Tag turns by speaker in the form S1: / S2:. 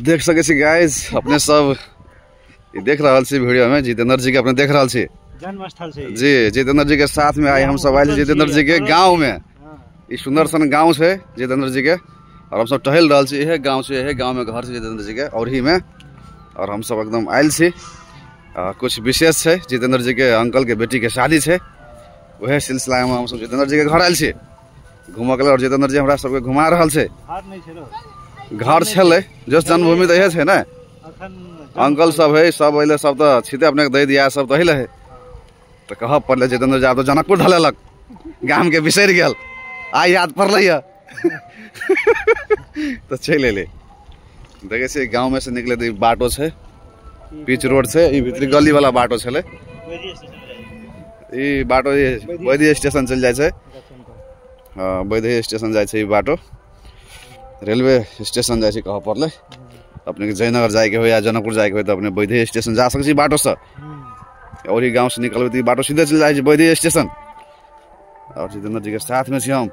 S1: देख सके छी गाइस अपने सब देख रहा छी वीडियो में जितेंद्र जी के अपने देख रहा छी
S2: जन्मस्थल से
S1: जी। जितेंद्र जी के साथ में आए हम सब आए जितेंद्र जी के गांव में। ये सुंदर सन गांव है जितेंद्र जी के और हम सब टहल रहा छी। यह गांव से यह गांव में घर से जितेंद्र जी के और ही में और हम सब एकदम आयल छी। कुछ विशेष है जितेंद्र जी के अंकल के बेटी के शादी है वह सिलसिला में हम सब जितेंद्र जी के घर आयल छी घूम के और जितेंद्र जी हमरा सबके घुमा रहल छे। घर छे जो जन्मभूमि तो यह है ना अंकल सब है सब अल सब तो छीते अपने दे दिया सब तो अल है तो कह पड़े जितेंद्र जी आप तो जनकपुर धलेलक गाम के बिसर गल आ याद पड़ल तो चल अले देखे छे गाँव में से निकले तो बाटो है पिच रोड से भीतरी गली वाला बाटो छे बाटो वैद्य स्टेशन चल जाए। हाँ वैद्य स्टेशन जाए बाटो रेलवे स्टेशन जाए कह पड़े अपने के जयनगर जाए के हो या जनकपुर जाए के हो तो अपने वैद्य स्टेशन जा सकते बाटो से और ही गाँव से निकल बाटो सीधे चल जाए वैद्य स्टेशन। और जितेंद्र जी के साथ में हम